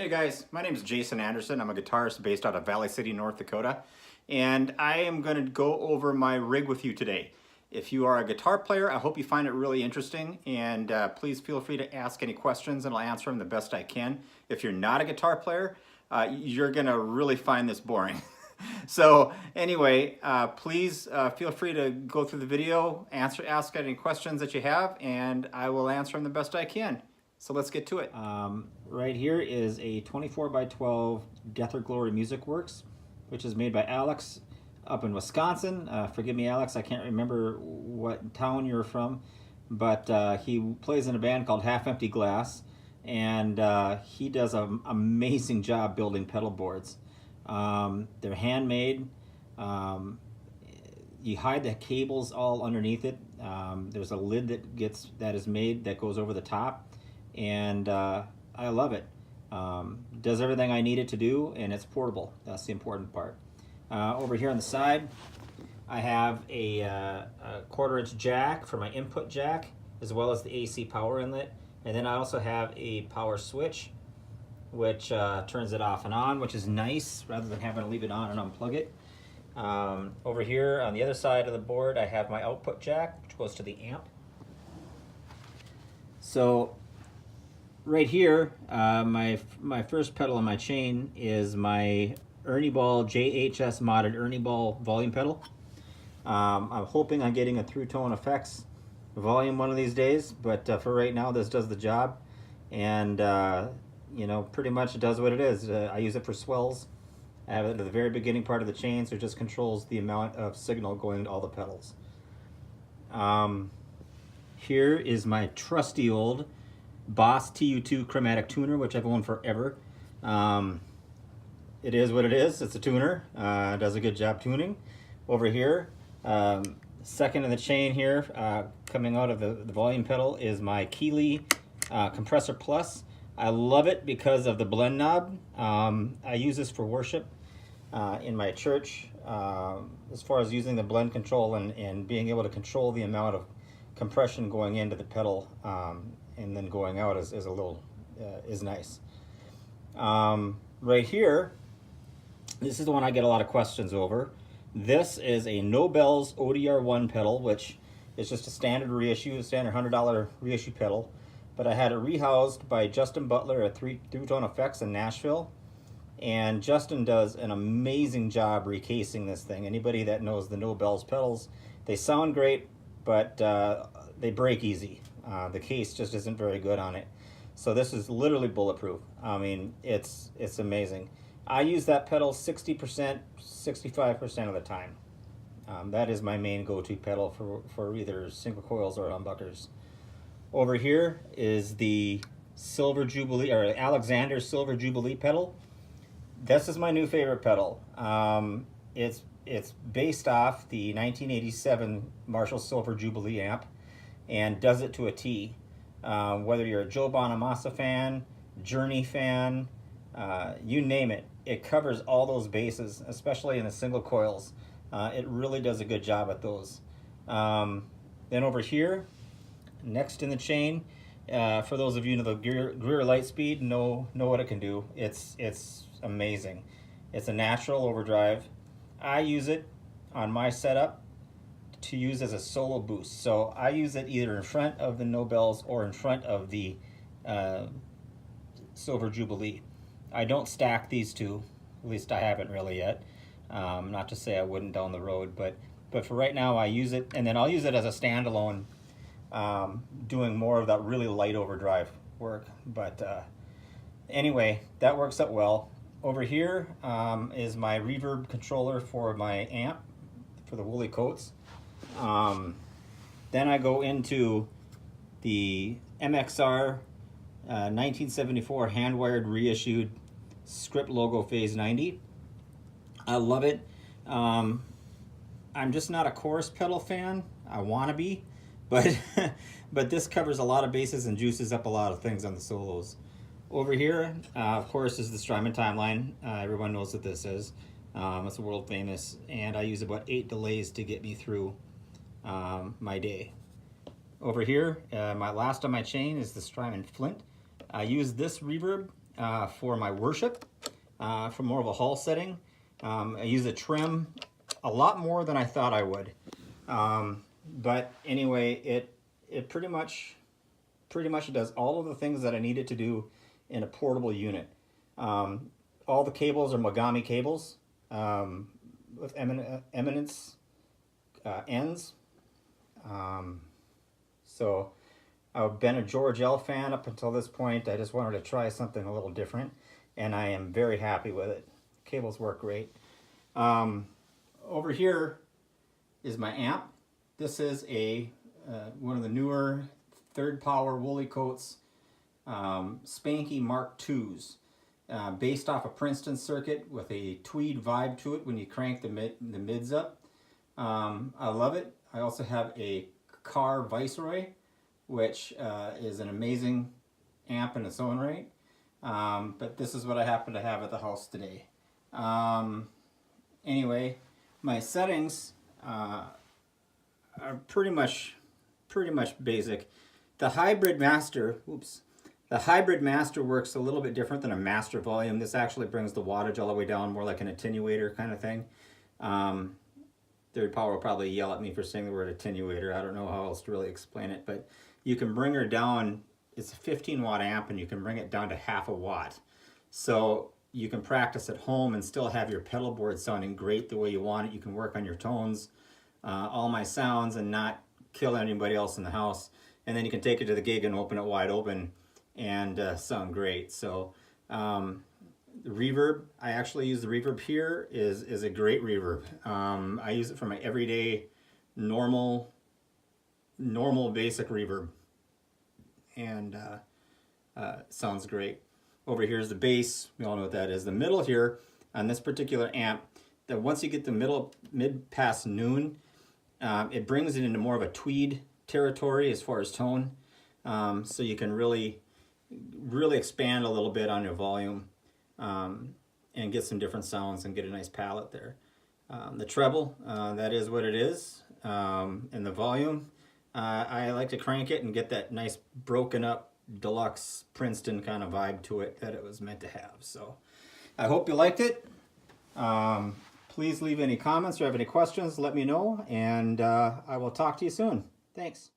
Hey guys, my name is Jason Anderson. I'm a guitarist based out of Valley City, North Dakota, and I am going to go over my rig with you today. If you are a guitar player, I hope you find it really interesting, and please feel free to ask any questions and I'll answer them the best I can. If you're not a guitar player, you're going to really find this boring. So anyway, please feel free to go through the video, ask any questions that you have, and I will answer them the best I can. So let's get to it. Right here is a 24x12 Death or Glory Music Works, which is made by Alex up in Wisconsin. Forgive me, Alex, I can't remember what town you're from, but he plays in a band called Half Empty Glass, and he does an amazing job building pedal boards. They're handmade. You hide the cables all underneath it. There's a lid that is made that goes over the top, and I love it. Does everything I need it to do, and it's portable. That's the important part. Over here on the side, I have a 1/4-inch jack for my input jack, as well as the AC power inlet, and then I also have a power switch, which turns it off and on, which is nice, rather than having to leave it on and unplug it. Over here on the other side of the board, I have my output jack, which goes to the amp. So right here, my first pedal on my chain is my Ernie Ball JHS modded Ernie Ball volume pedal. I'm hoping on getting a THRU-Tone effects volume one of these days, but for right now this does the job, and you know, pretty much it does what it is. I use it for swells. I have it at the very beginning part of the chain, so it just controls the amount of signal going to all the pedals. Here is my trusty old Boss TU2 chromatic tuner, which I've owned forever. It is what it is. It's a tuner. It does a good job tuning. Over here, second in the chain here, coming out of the volume pedal, is my Keeley Compressor Plus. I love it because of the blend knob. I use this for worship in my church, as far as using the blend control and being able to control the amount of compression going into the pedal and then going out is a little is nice. Right here, this is the one I get a lot of questions over. This is a Nobels ODR1 pedal, which is just a standard reissue, a standard $100 reissue pedal. But I had it rehoused by Justin Butler at THRU-Tone Effects in Nashville, and Justin does an amazing job recasing this thing. Anybody that knows the Nobels pedals, they sound great, but they break easy. The case just isn't very good on it. So this is literally bulletproof. I mean, it's amazing. I use that pedal 60%, 65% of the time. That is my main go-to pedal for either single coils or humbuckers. Over here is the Silver Jubilee, or Alexander Silver Jubilee pedal. This is my new favorite pedal. It's based off the 1987 Marshall Silver Jubilee amp and does it to a T. Whether you're a Joe Bonamassa fan, Journey fan, you name it, it covers all those bases, especially in the single coils. It really does a good job at those. Then over here, next in the chain, for those of you who know the Greer Lightspeed, know what it can do. It's amazing. It's a natural overdrive. I use it on my setup to use as a solo boost. So I use it either in front of the Nobels or in front of the Silver Jubilee. I don't stack these two, at least I haven't really yet. Not to say I wouldn't down the road, but for right now I use it, and then I'll use it as a standalone, doing more of that really light overdrive work. But anyway, that works out well. Over here is my reverb controller for my amp, for the woolly coats. Then I go into the MXR 1974 Handwired reissued script logo Phase 90. I love it. I'm just not a chorus pedal fan. I want to be, but but this covers a lot of bases and juices up a lot of things on the solos. Over here, of course, is the Strymon Timeline. Everyone knows what this is. It's world famous, and I use about 8 delays to get me through my day. Over here, my last on my chain is the Strymon Flint. I use this reverb for my worship, for more of a hall setting. I use a trim a lot more than I thought I would. But anyway, it pretty much does all of the things that I need it to do in a portable unit. All the cables are Mogami cables with eminence ends. So I've been a George L fan up until this point. I just wanted to try something a little different, and I am very happy with it. Cables work great. Over here is my amp. This is a one of the newer third power Woolly Coats Spanky Mark IIs, based off a Princeton circuit with a tweed vibe to it when you crank the mids up. I love it. I also have a Car Viceroy, which is an amazing amp in its own right. But this is what I happen to have at the house today. Anyway, my settings are pretty much basic. The hybrid master, the hybrid master works a little bit different than a master volume. This actually brings the wattage all the way down, more like an attenuator kind of thing. Third power will probably yell at me for saying the word attenuator. I don't know how else to really explain it, but you can bring her down. It's a 15 watt amp, and you can bring it down to half a watt. So you can practice at home and still have your pedal board sounding great the way you want it. You can work on your tones, all my sounds, and not kill anybody else in the house. And then you can take it to the gig and open it wide open and sound great. So the reverb, I actually use the reverb here, is a great reverb. I use it for my everyday normal basic reverb, and sounds great. Over here is the bass. We all know what that is. The middle here on this particular amp, that once you get the mid past noon, it brings it into more of a tweed territory as far as tone. So you can really expand a little bit on your volume and get some different sounds and get a nice palette there. The treble, that is what it is. And the volume, I like to crank it and get that nice broken up deluxe Princeton kind of vibe to it that it was meant to have. So I hope you liked it. Please leave any comments or have any questions, let me know, and I will talk to you soon. Thanks.